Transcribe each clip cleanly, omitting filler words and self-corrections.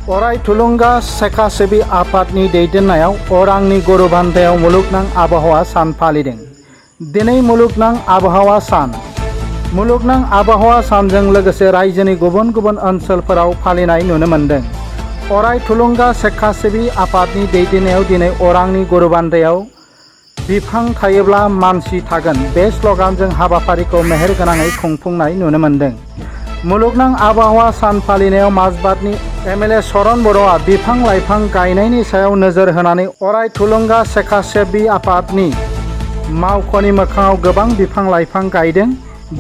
अराय थुलुंगा स्वेच्छासेवी आफादनि दैदेननायाव अरांनि गौरबान्धायाव मुलुगनां आबहावा सान फालिदों। दिनै मुलुगनां आबहावा सान। मुलुगनां आबहावा सानजों लोगोसे रायजोनि गुबुन गुबुन ओनसोलफोराव फालिनाय नुनो मोन्दों। अराय थुलुंगा स्वेच्छासेवी आफादनि दैदेननायाव दिनै अरांनि गौरबान्धायाव बिफां थायोब्ला मानसि थागोन बे स्लगानजों हाबाफारिखौ मेहेरगोनाङै खुंफुंनाय नुनो मोन्दों। मुलुगनां आबहावा सान फालिनायाव माजबाटनि एमएलए सरन बर'आ बिफां लाइफां गायनायनि सायाव नोजोर होनानै अराय थुलुंगा स्वेच्छासेवी आफादनि मावख'नि मोखाङाव गोबां बिफां लाइफां गायदों।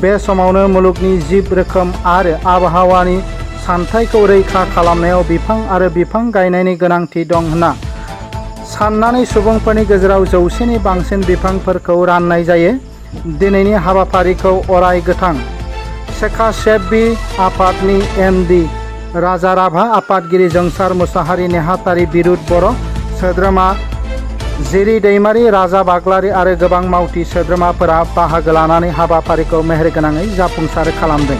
बे समावनो मुलुगनि जिब रोखोम आरो आबहावानि सानथायखौ रैखा खालामनायाव बिफां आरो बिफां गायनायनि गोनांथि दं होनना साननानै सुबुंफोरनि गेजेराव 100नि बांसिन बिफांफोरखौ राननाय जायो। दिनैनि हाबाफारिखौ अराय गोथां स्वेच्छासेवी आफादनि एमडि राजा राभा, आफादगिरि जोंसार मुसाहारि, नेहाथारि बिरुद बर', सोद्रोमा जिरि दैमारि, राजा बाग्लारि आरो गोबां मावथि सोद्रोमाफोरा बाहागो लानानै हाबाफारिखौ मेहेरगोनाङै जाफुंसार खालामदों।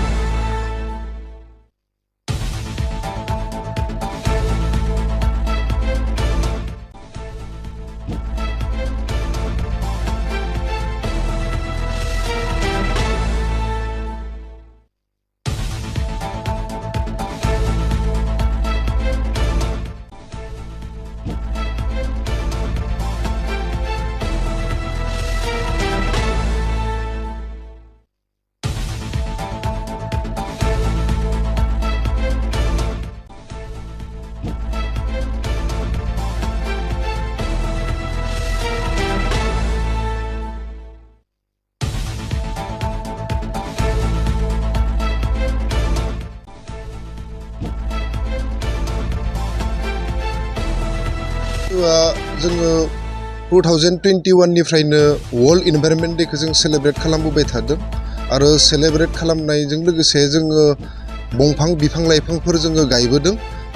जोङो 2021 निफ्रायनो वर्ल्ड इनभाइरनमेन्ट डेखौ जों सेलेब्रेट खालामबोबाय थादों आरो सेलेब्रेट खालामनायजों लोगोसे जोङो दंफां बिफां लाइफांफोर जोङो गायबोदों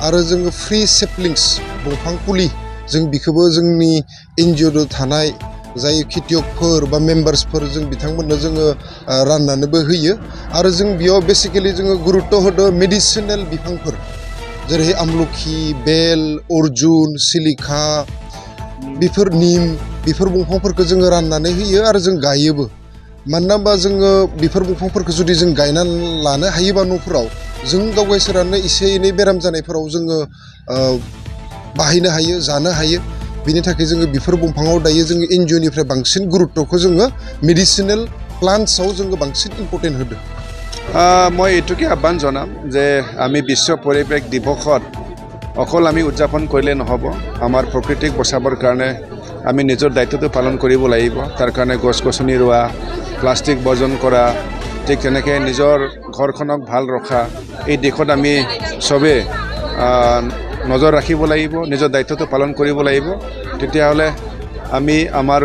आरो जोङो फ्रि सेपलिंस दंफां फुलि जों बिखौबो जोंनि एनजिअ'आव थानाय जाय खेथियकफोर बा मेम्बार्सफोर जों बिथांमोननो जोङो राननानैबो होयो आरो जों बेयाव बेसिकेलि जोङो गुरुत्त' होदों मेडिसिनेल बिफांफोर जेरै आमलखि, बेल, अर्जुन, सिलिखा बेफोर निम बेफोर दंफांफोरखौ जोङो राननानै होयो आरो जों गायोबो। मानोना होनबा जोङो बेफोर दंफांफोरखौ जुदि जों गायनानै लानो हायोबा न'फोराव जों गावगायसोरानो एसे एनै बेराम जानायफोराव जोङो बाहायनो हायो, जानो हायो। बेनि थाखाय जोङो बेफोर दंफाङाव दायो जोङो एनजिअ'निफ्राय बांसिन गुरुत्त'खौ जोङो মেডিচিনেল প্লান্টছাও जोङो बांसिन इम्पৰ্टेन्ट होदों। মই এইটোকে আহ্বান জনাম যে আমি বিশ্ব পৰিৱেশ দিৱসত অকল আমি উদযাপন কৰিলে নহ'ব, আমাৰ প্ৰকৃতিক বচাবৰ কাৰণে আমি নিজৰ দায়িত্বটো পালন কৰিব লাগিব। তাৰ কাৰণে গছ গছনি ৰোৱা, প্লাষ্টিক বৰ্জন কৰা, ঠিক তেনেকৈ নিজৰ ঘৰখনক ভাল ৰখা, এই দিশত আমি চবেই নজৰ ৰাখিব লাগিব, নিজৰ দায়িত্বটো পালন কৰিব লাগিব। তেতিয়াহ'লে আমি আমাৰ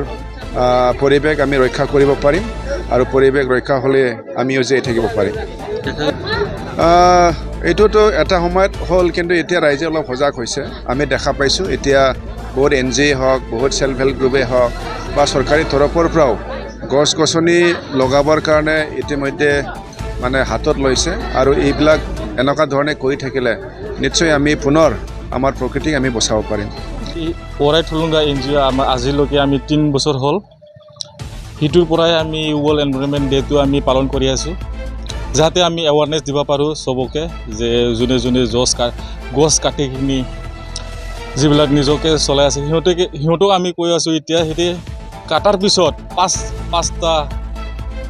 পৰিৱেশ আমি ৰক্ষা কৰিব পাৰিম আৰু পৰিৱেশ ৰক্ষা হ'লে আমিও জীয়াই থাকিব পাৰিম। এইটোতো এটা সময়ত হ'ল, কিন্তু এতিয়া ৰাইজে অলপ সজাগ হৈছে। আমি দেখা পাইছোঁ এতিয়া বহুত NGO হওক, বহুত সেল্ফ হেল্প গ্ৰুপেই হওক বা চৰকাৰী তৰফৰ পৰাও গছ গছনি লগাবৰ কাৰণে ইতিমধ্যে মানে হাতত লৈছে আৰু এইবিলাক এনেকুৱা ধৰণে কৰি থাকিলে নিশ্চয় আমি পুনৰ আমাৰ প্ৰকৃতিক আমি বচাব পাৰিম। অৰাই থুলুংগা NGO আমাৰ আজিলৈকে আমি 3 বছৰ হ'ল, সিটোৰ পৰাই আমি ৱৰ্ল্ড এনভাইৰনমেণ্ট ডেটো আমি পালন কৰি আছোঁ, যাতে আমি এৱাৰনেছ দিব পাৰোঁ চবকে যে যোনে যোনে গছ কাটি কিনি যিবিলাক নিজকে চলাই আছে সিহঁতক আমি কৈ আছোঁ এতিয়া সিহঁতে কাটাৰ পিছত পাঁচটা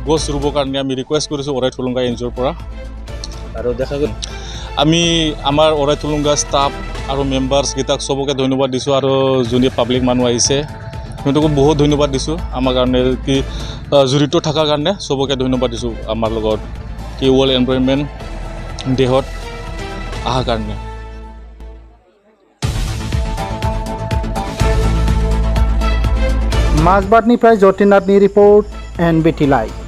গছ ৰুবৰ কাৰণে আমি ৰিকুৱেষ্ট কৰিছোঁ অৰাই থুলুংগা NGO'ৰ পৰা। আৰু দেখা গ'ল আমি আমাৰ অৰাই থুলুংগা ষ্টাফ আৰু মেম্বাৰ্ছকেইটাক চবকে ধন্যবাদ দিছোঁ আৰু যোনে পাব্লিক মানুহ আহিছে সিহঁতকো বহুত ধন্যবাদ দিছোঁ। আমাৰ কাৰণে কি জড়িত থকাৰ কাৰণে চবকে ধন্যবাদ দিছোঁ আমাৰ লগত কি ৱৰ্ল্ড এনভাইৰনমেণ্ট ডে'ত অহাৰ কাৰণে। माजबाटनिफ्राय जतिनाथनि रिपर्ट NBT लाइभ।